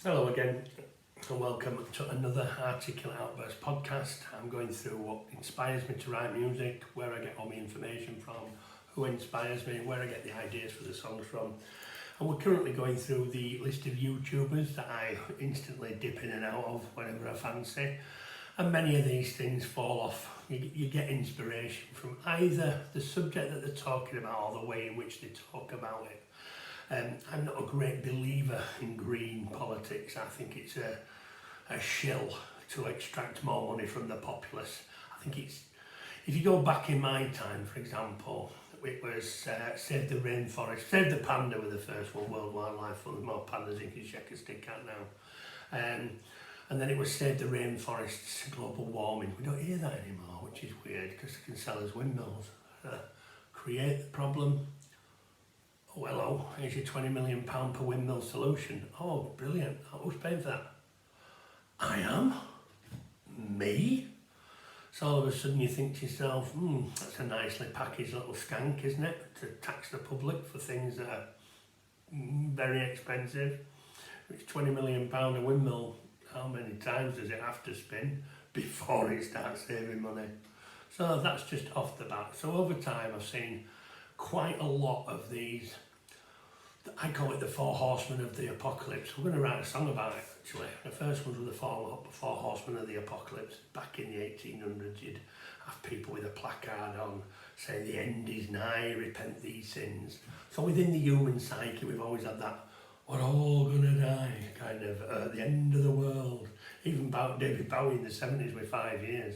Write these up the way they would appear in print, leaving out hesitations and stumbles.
Hello again, and welcome to another Articulate Outburst podcast. I'm going through what inspires me to write music, where I get all my information from, who inspires me, where I get the ideas for the songs from. And we're currently going through the list of YouTubers that I instantly dip in and out of whenever I fancy. And many of these things fall off. You get inspiration from either the subject that they're talking about or the way in which they talk about it. I'm not a great believer in green politics. I think it's a shill to extract more money from the populace. I think it's, if you go back in my time, for example, it was Save the Rainforest, Save the Panda with the first one, World Wildlife Fund. There's more pandas you can shake a stick at now. And then it was Save the Rainforests, global warming. We don't hear that anymore, which is weird because they can sell us windmills. Create the problem. Oh, hello, here's your £20 million per windmill solution. Oh, brilliant. Who's paying for that? I am. Me? So all of a sudden you think to yourself, that's a nicely packaged little skank, isn't it? To tax the public for things that are very expensive. It's £20 million a windmill. How many times does it have to spin before it starts saving money? So that's just off the bat. So over time I've seen quite a lot of these, I call it the four horsemen of the apocalypse. We're going to write a song about it actually. The first ones were the four horsemen of the apocalypse. Back in the 1800s you'd have people with a placard on saying the end is nigh, repent these sins. So within the human psyche we've always had that, we're all going to die, kind of the end of the world. Even David Bowie in the 70s with 5 years.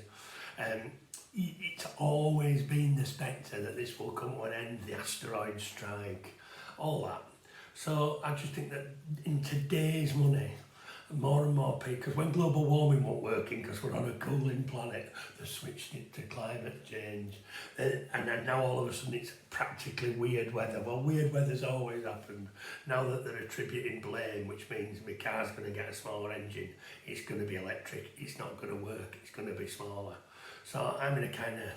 It's always been the spectre that this will come to an end, the asteroid strike, all that. So I just think that in today's money, more and more people, because when global warming won't working because we're on a cooling planet, they switched it to climate change. And then now all of a sudden it's practically weird weather. Well, weird weather's always happened. Now that they're attributing blame, which means my car's going to get a smaller engine, it's going to be electric, it's not going to work, it's going to be smaller. So I'm in a kind of,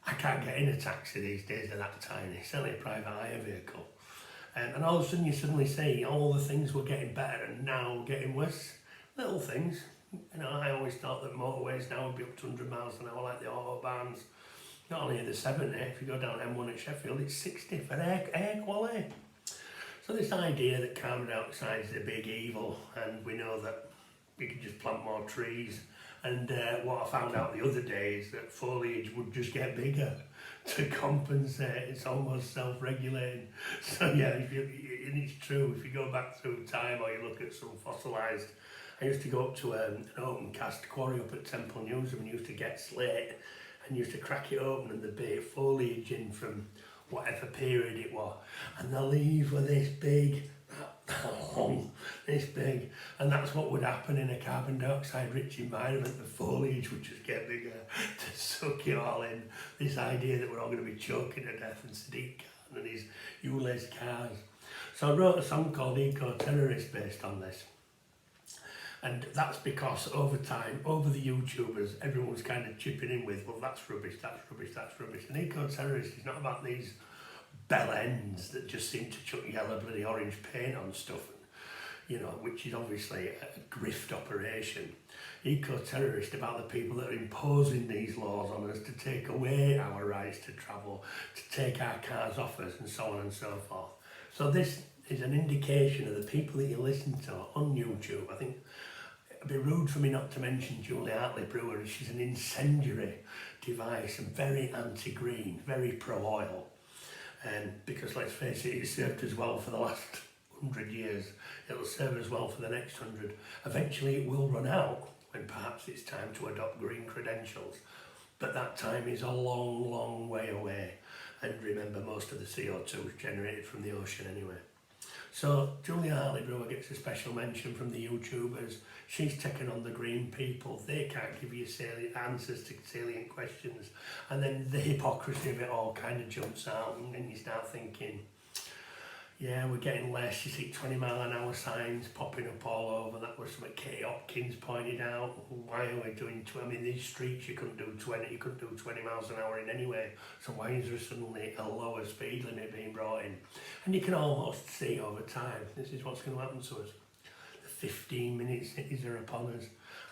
I can't get in a taxi these days, they're that tiny, certainly a private hire vehicle. And all of a sudden you suddenly see all the things were getting better and now getting worse. Little things. You know, I always thought that motorways now would be up to 100 miles an hour like the autobahns. Not only are they 70, if you go down M1 at Sheffield, it's 60 for air quality. So this idea that carbon dioxide is the big evil and we know that we could just plant more trees. And what I found out the other day is that foliage would just get bigger to compensate. It's almost self-regulating. So yeah, and it's true, if you go back through time or you look at some fossilised, I used to go up to an open cast quarry up at Temple Newsham and used to get slate and used to crack it open and there'd be foliage in from whatever period it was. And the leaves were this big, this big, and that's what would happen in a carbon dioxide rich environment. The foliage would just get bigger to suck it all in. This idea that we're all going to be choking to death, and Sadiq Khan and his ULEZ cars. So I wrote a song called Eco-Terrorist based on this, and that's because over time, over the YouTubers, everyone's kind of chipping in with, well, that's rubbish, that's rubbish, that's rubbish. And Eco-Terrorist is not about these bell ends that just seem to chuck yellow bloody orange paint on stuff, you know, which is obviously a grift operation. Eco-terrorist about the people that are imposing these laws on us to take away our rights to travel, to take our cars off us and so on and so forth. So this is an indication of the people that you listen to on YouTube. I think it'd be rude for me not to mention Julie Hartley Brewer. She's an incendiary device and very anti-green, very pro-oil. Because let's face it, it's served us well for the last 100 years. It'll serve us well for the next 100. Eventually it will run out when perhaps it's time to adopt green credentials. But that time is a long, long way away. And remember, most of the CO2 is generated from the ocean anyway. So Julia Hartley Brewer gets a special mention from the YouTubers. She's taken on the green people. They can't give you salient answers to salient questions. And then the hypocrisy of it all kind of jumps out, and then you start thinking, yeah, we're getting less. You see 20-mile-an-hour signs popping up all over. That was what Katie Hopkins pointed out. Why are we doing 20? I mean, these streets you couldn't do 20. You couldn't do 20 miles an hour in anyway. So why is there suddenly a lower speed limit being brought in? And you can almost see over time, this is what's going to happen to us. 15 minutes is are upon us.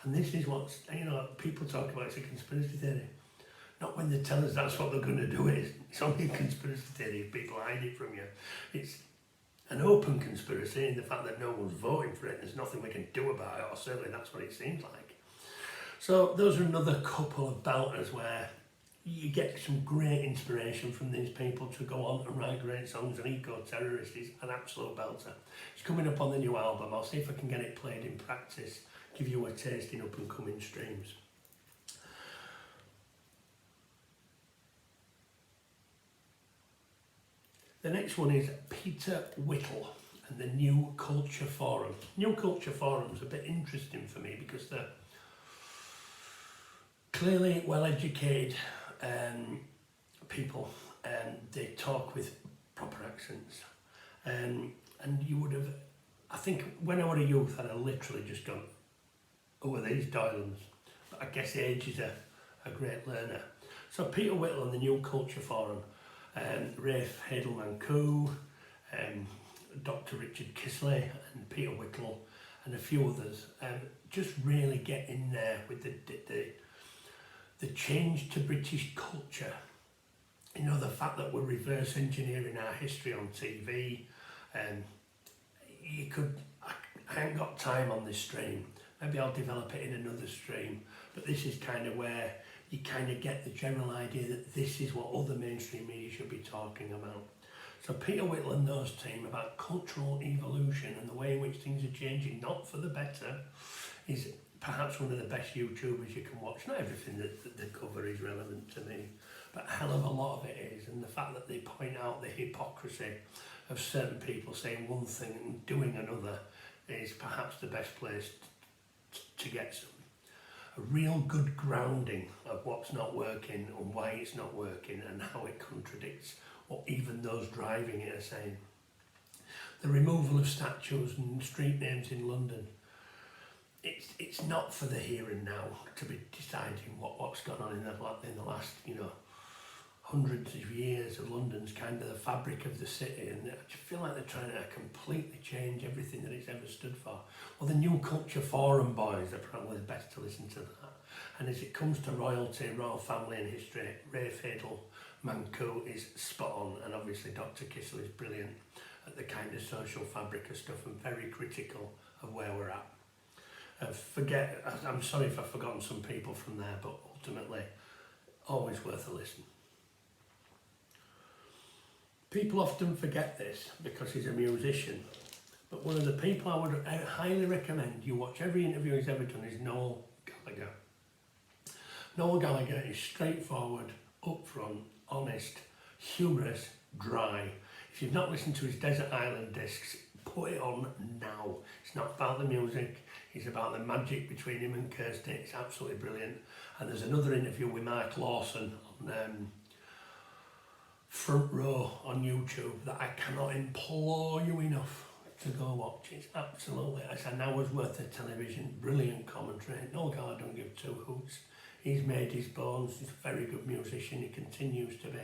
And this is what's, you know, people talk about it's a conspiracy theory. Not when they tell us that's what they're going to do it. It's only a conspiracy theory if people hide it from you. It's an open conspiracy in the fact that no one's voting for it. There's nothing we can do about it, or certainly that's what it seems like. So those are another couple of belters where you get some great inspiration from these people to go on and write great songs, and Eco Terrorist is an absolute belter. It's coming up on the new album. I'll see if I can get it played in practice, give you a taste in up and coming streams. The next one is Peter Whittle and the New Culture Forum. New Culture Forum's a bit interesting for me because they're clearly well-educated people, and they talk with proper accents. And you would have, I think when I was a youth, I'd have literally just gone, who are these Doylans? But I guess age is a great learner. So Peter Whittle and the New Culture Forum, Rafe Hadelman-Koo, Dr. Richard Kisley and Peter Whittle and a few others, just really get in there with the change to British culture. You know, the fact that we're reverse engineering our history on TV. I haven't got time on this stream. Maybe I'll develop it in another stream. But this is kind of where you kind of get the general idea that this is what other mainstream media should be talking about. So Peter Whittle and those team about cultural evolution and the way in which things are changing, not for the better, is perhaps one of the best YouTubers you can watch. Not everything that they cover is relevant to me, but a hell of a lot of it is. And the fact that they point out the hypocrisy of certain people saying one thing and doing another is perhaps the best place to get some a real good grounding of what's not working and why it's not working and how it contradicts what even those driving it are saying. The removal of statues and street names in London, it's not for the here and now to be deciding what's gone on in the last, you know, hundreds of years of London's kind of the fabric of the city, and I just feel like they're trying to completely change everything that it's ever stood for. Well, the New Culture Forum boys are probably the best to listen to that. And as it comes to royalty, royal family and history, Rafe Hadelman-Koo is spot on, and obviously Dr. Kissel is brilliant at the kind of social fabric of stuff and very critical of where we're at. I'm sorry if I've forgotten some people from there, but ultimately, always worth a listen. People often forget this because he's a musician, but one of the people I would highly recommend you watch every interview he's ever done is Noel Gallagher. Noel Gallagher is straightforward, upfront, honest, humorous, dry. If you've not listened to his Desert Island discs, put it on now. It's not about the music, it's about the magic between him and Kirsty. It's absolutely brilliant. And there's another interview with Mark Lawson on Front Row on YouTube that I cannot implore you enough to go watch. It's absolutely, it's an hour's worth of television, brilliant commentary. Noel Gallagher don't give two hoots. He's made his bones, he's a very good musician, he continues to be.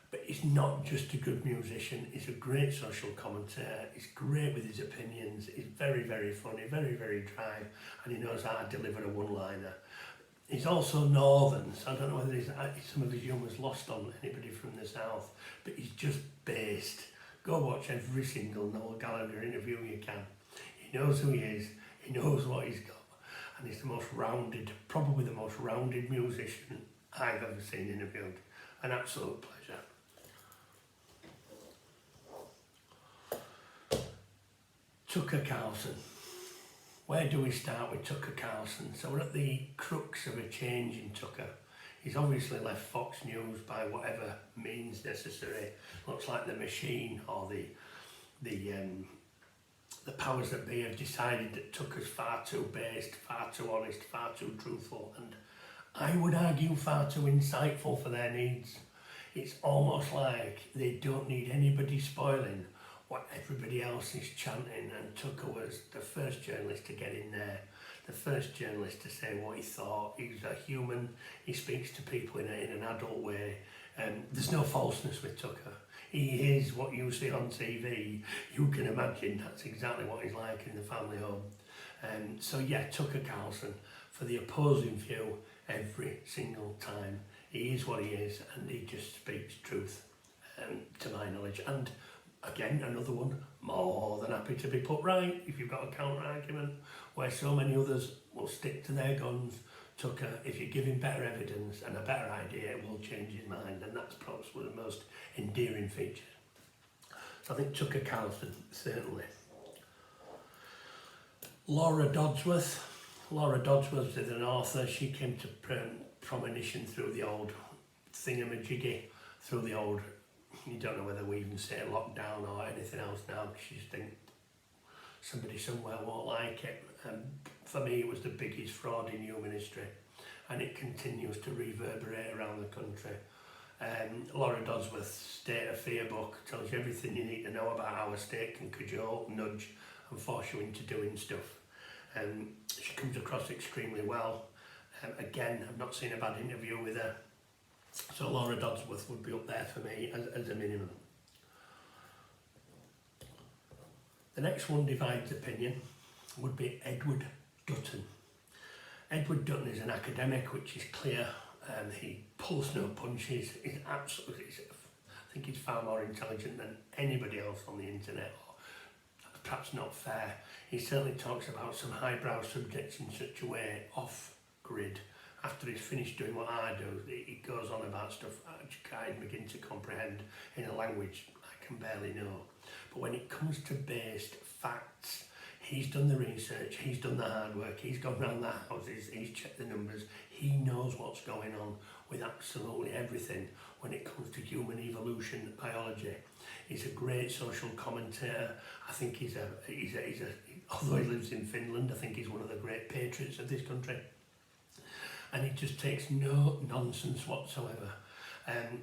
But he's not just a good musician, he's a great social commentator, he's great with his opinions, he's very, very funny, very, very dry, and he knows how to deliver a one-liner. He's also northern, so I don't know whether some of his humour's lost on anybody from the south, but he's just based. Go watch every single Noel Gallagher interview you can. He knows who he is, he knows what he's got, and he's the most rounded, probably the most rounded musician I've ever seen interviewed. An absolute pleasure. Tucker Carlson. Where do we start with Tucker Carlson? So we're at the crux of a change in Tucker. He's obviously left Fox News by whatever means necessary. Looks like the machine or the powers that be have decided that Tucker's far too based, far too honest, far too truthful, and I would argue far too insightful for their needs. It's almost like they don't need anybody spoiling what everybody else is chanting, and Tucker was the first journalist to get in there, the first journalist to say what he thought. He's a human, he speaks to people in an adult way, and there's no falseness with Tucker. He is what you see on TV. You can imagine that's exactly what he's like in the family home. So yeah, Tucker Carlson, for the opposing view every single time. He is what he is, and he just speaks truth, to my knowledge. And again, another one, more than happy to be put right if you've got a counter argument, where so many others will stick to their guns. Tucker, if you give him better evidence and a better idea, it will change his mind, and that's perhaps one of the most endearing features. So I think Tucker Carlson, certainly. Laura Dodsworth is an author. She came to premonition through the old thingamajiggy, through the old, you don't know whether we even say lockdown or anything else now, because you just think somebody somewhere won't like it. For me, it was the biggest fraud in human history, and it continues to reverberate around the country. Laura Dodsworth's State of Fear book tells you everything you need to know about how a state can cajole, nudge and force you into doing stuff. She comes across extremely well. Again, I've not seen a bad interview with her, so Laura Dodsworth would be up there for me as a minimum. The next one divides opinion would be Edward Dutton. Edward Dutton is an academic, which is clear. He pulls no punches. He's absolutely, I think he's far more intelligent than anybody else on the internet, or that's perhaps not fair. He certainly talks about some highbrow subjects in such a way off grid. After he's finished doing what I do, he goes on about stuff I just can't begin to comprehend in a language I can barely know. But when it comes to based facts, he's done the research, he's done the hard work, he's gone round the houses, he's checked the numbers, he knows what's going on with absolutely everything when it comes to human evolution biology. He's a great social commentator. I think he's although he lives in Finland, I think he's one of the great patriots of this country. And he just takes no nonsense whatsoever. I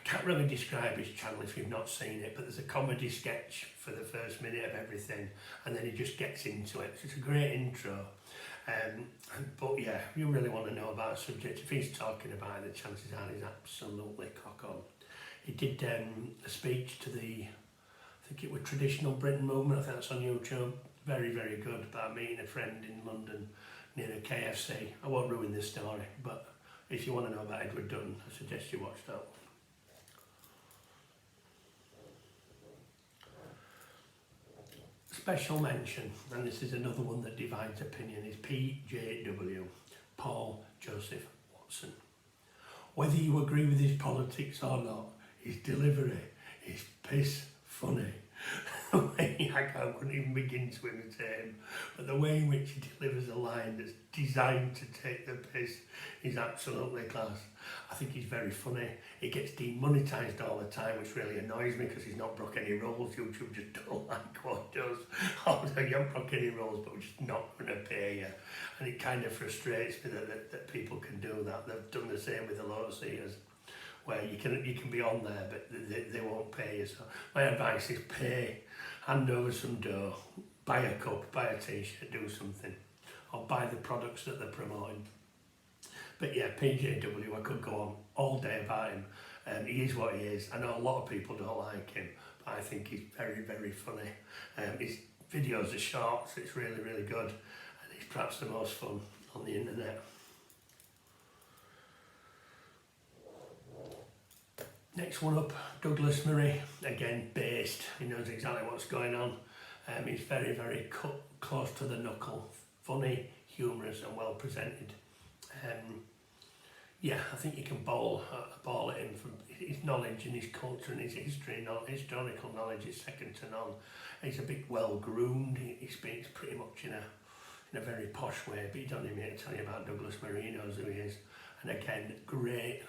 can't really describe his channel if you've not seen it, but there's a comedy sketch for the first minute of everything, and then he just gets into it. So it's a great intro. But yeah, if you really want to know about a subject, if he's talking about it, the chances are he's absolutely cock on. He did a speech to the, I think it was Traditional Britain Movement, I think that's on YouTube. Very, very good, about meeting a friend in London near a KFC. I won't ruin this story, but if you want to know about Edward Dutton, I suggest you watch that one. Special mention, and this is another one that divides opinion, is PJW, Paul Joseph Watson. Whether you agree with his politics or not, his delivery is piss funny. I couldn't even begin to imitate him, but the way in which he delivers a line that's designed to take the piss is absolutely class. I think he's very funny. He gets demonetised all the time, which really annoys me because he's not broke any rules. YouTube just don't like what he does. Oh, you haven't broke any rules, but we're just not going to pay you. And it kind of frustrates me that people can do that. They've done the same with the Lotus Eaters, where you can be on there, but they won't pay you. So my advice is pay, hand over some dough, buy a cup, buy a t-shirt, do something, or buy the products that they're promoting. But yeah, PJW, I could go on all day about him. He is what he is. I know a lot of people don't like him, but I think he's very, very funny. His videos are short, so it's really, really good. And he's perhaps the most fun on the internet. Next one up, Douglas Murray, again based, he knows exactly what's going on. He's very, very close to the knuckle, funny, humorous and well presented. Yeah, I think you can ball at him from his knowledge and his culture and his history, historical knowledge is second to none. He's a bit well groomed, he speaks pretty much in a very posh way, but you don't need me to tell you about Douglas Murray, he knows who he is. And again, great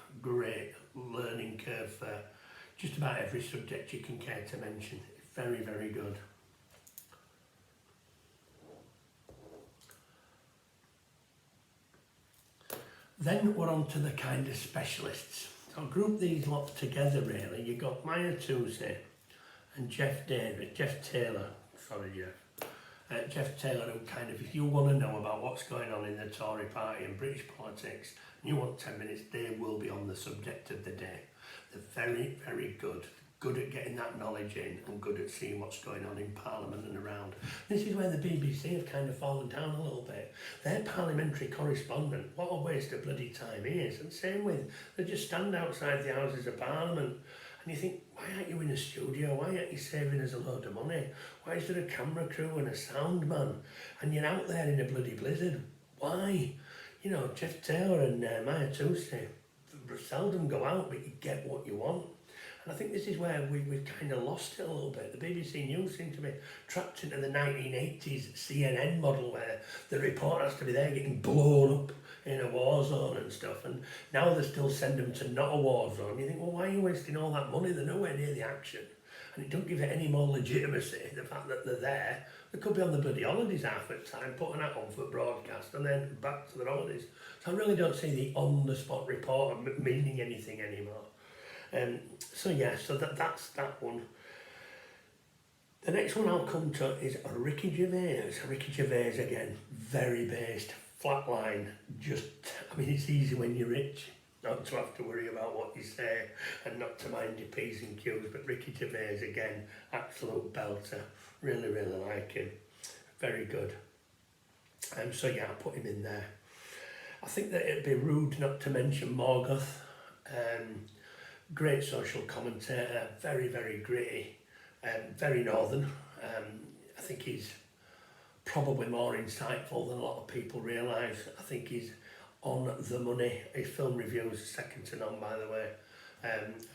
learning curve for just about every subject you can care to mention. Very, very good. Then we're on to the kind of specialists. So I'll group these lots together really. You've got Maya Toosey and Jeff Taylor, Jeff Taylor, who kind of, if you want to know about what's going on in the Tory party and British politics, and you want 10 minutes, they will be on the subject of the day. They're very, very good. Good at getting that knowledge in and good at seeing what's going on in Parliament and around. This is where the BBC have kind of fallen down a little bit. Their parliamentary correspondent, what a waste of bloody time he is. And same with, they just stand outside the Houses of Parliament and you think, why aren't you in a studio? Why aren't you saving us a load of money? Why is there a camera crew and a sound man? And you're out there in a bloody blizzard. Why? You know, Jeff Taylor and Maya Tuesday seldom go out, but you get what you want. And I think this is where we've kind of lost it a little bit. The BBC News seem to be trapped into the 1980s CNN model where the reporter has to be there getting blown up in a war zone and stuff. And now they still send them to not a war zone. You think, well, why are you wasting all that money? They're nowhere near the action. And it don't give it any more legitimacy, the fact that they're there. They could be on the bloody holidays half the time, putting that on for broadcast and then back to their holidays. So I really don't see the on-the-spot reporter meaning anything anymore. So that's that one. The next one I'll come to is Ricky Gervais. Ricky Gervais again, very based, flatline, it's easy when you're rich, not to have to worry about what you say and not to mind your P's and Q's, but Ricky Gervais again, absolute belter, really, really like him, very good. I'll put him in there. I think that it'd be rude not to mention Morgoth. Great social commentator, very, very gritty, very northern. I think he's probably more insightful than a lot of people realise. I think he's on the money. His film reviews are second to none, by the way,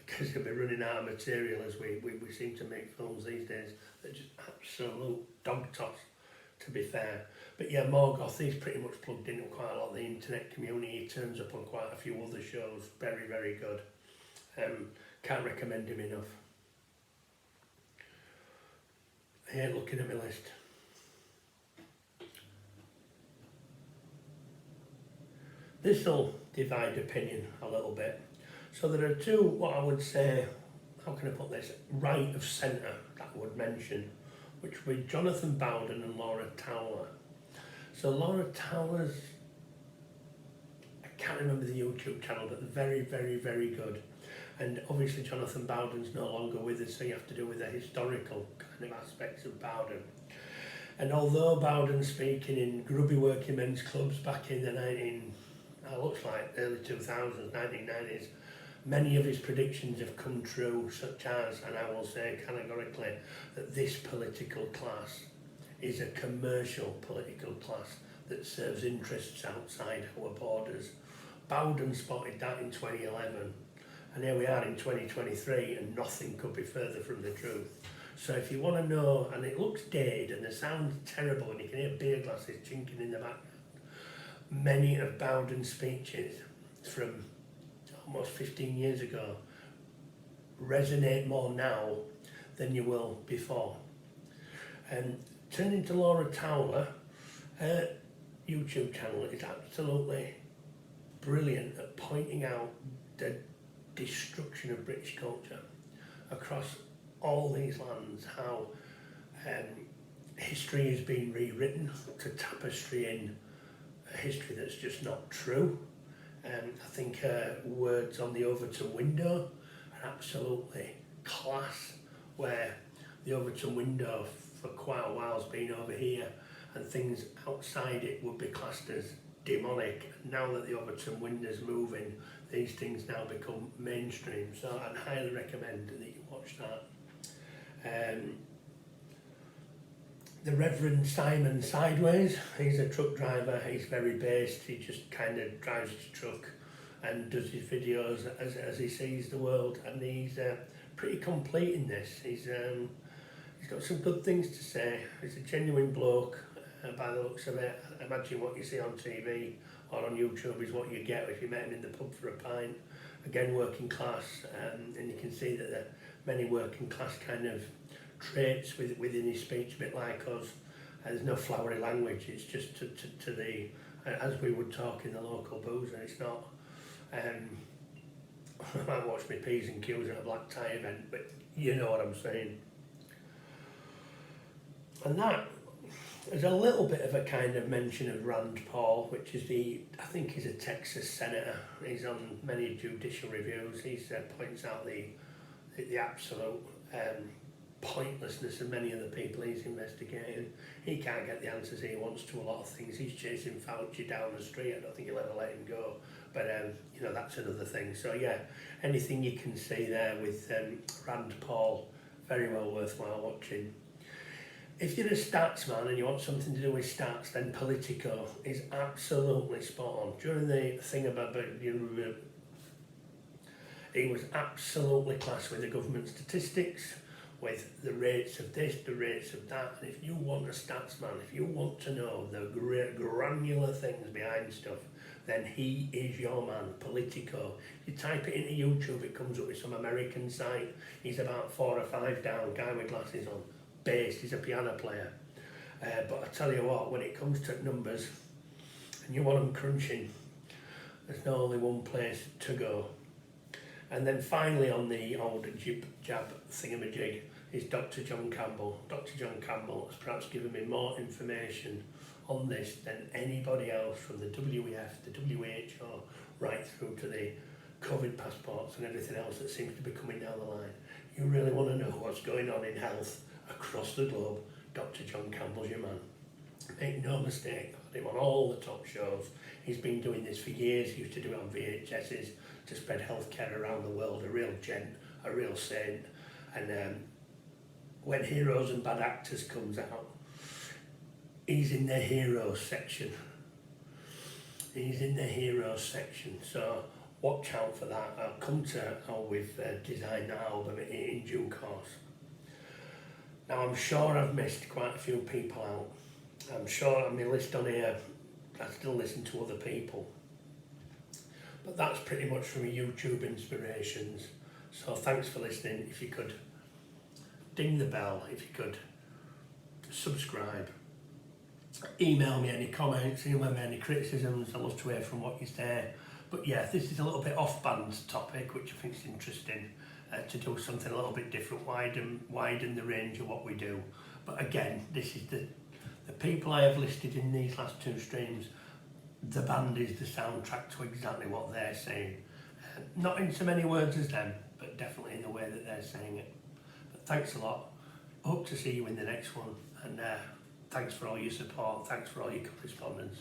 because he'll be running out of material as we seem to make films these days. They're just absolute dog toss, to be fair. But yeah, Morgoth, he's pretty much plugged into quite a lot of the internet community. He turns up on quite a few other shows. Very, very good. Can't recommend him enough. I hate looking at my list. This'll divide opinion a little bit. So there are two, what I would say, how can I put this, right of centre that I would mention, which would be Jonathan Bowden and Laura Towler. So Laura Towler's, I can't remember the YouTube channel, but very, very, very good. And obviously Jonathan Bowden's no longer with us, so you have to do with the historical kind of aspects of Bowden. And although Bowden's speaking in grubby working men's clubs back in the looks like early 2000s, 1990s, many of his predictions have come true, such as, and I will say categorically, that this political class is a commercial political class that serves interests outside our borders. Bowden spotted that in 2011. And here we are in 2023 and nothing could be further from the truth. So if you want to know, and it looks dated and the sound's terrible and you can hear beer glasses chinking in the background, many of Bowden's speeches from almost 15 years ago resonate more now than you will before. And turning to Laura Towler, her YouTube channel is absolutely brilliant at pointing out the destruction of British culture across all these lands, how history is being rewritten to tapestry in a history that's just not true. I think her words on the Overton window are absolutely class, where the Overton window for quite a while has been over here and things outside it would be classed as demonic. Now that the Overton window's moving, these things now become mainstream, so I'd highly recommend that you watch that. The Reverend Simon Sideways, he's a truck driver, he's very based, he just kind of drives his truck and does his videos as he sees the world, and he's pretty complete in this. He's got some good things to say. He's a genuine bloke by the looks of it. I imagine what you see on TV or on YouTube is what you get if you met him in the pub for a pint. Again, working class, and you can see that there are many working class kind of traits within his speech, a bit like us. There's no flowery language, it's just to the, as we would talk in the local boozer. It's not, I might watch my P's and Q's at a black tie event, but you know what I'm saying. And that there's a little bit of a kind of mention of Rand Paul, which is I think he's a Texas senator. He's on many judicial reviews. He points out the absolute pointlessness of many of the people he's investigating. He can't get the answers he wants to a lot of things. He's chasing Fauci down the street. I don't think he'll ever let him go. But, you know, that's another thing. So, yeah, anything you can see there with Rand Paul, very well worthwhile watching. If you're a stats man and you want something to do with stats, then Politico is absolutely spot on. During the thing about he was absolutely class with the government statistics, with the rates of this, the rates of that. And if you want a stats man, if you want to know the granular things behind stuff, then he is your man, Politico. You type it into YouTube, it comes up with some American site. He's about 4 or 5 down, guy with glasses on. Bass, he's a piano player. But I tell you what, when it comes to numbers and you want them crunching, there's not only one place to go. And then finally on the old jib-jab thingamajig is Dr. John Campbell. Dr. John Campbell has perhaps given me more information on this than anybody else, from the WEF, the WHO, right through to the COVID passports and everything else that seems to be coming down the line. You really want to know what's going on in health across the globe, Dr. John Campbell's your man. Make no mistake, I've had him on all the top shows. He's been doing this for years. He used to do it on VHSs to spread healthcare around the world. A real gent, a real saint. And when Heroes and Bad Actors comes out, he's in the heroes section. He's in the heroes section. So watch out for that. I'll come to how we've designed that album in due course. Now, I'm sure I've missed quite a few people out. I'm sure on my list on here, I still listen to other people. But that's pretty much from YouTube inspirations. So thanks for listening. If you could ding the bell, if you could subscribe, email me any comments, email me any criticisms. I love to hear from what you say. But yeah, this is a little bit off-band topic, which I think is interesting. To do something a little bit different, widen the range of what we do. But again, this is the people I have listed in these last 2 streams. The band is the soundtrack to exactly what they're saying. Not in so many words as them, but definitely in the way that they're saying it. But thanks a lot. Hope to see you in the next one. And thanks for all your support. Thanks for all your correspondence.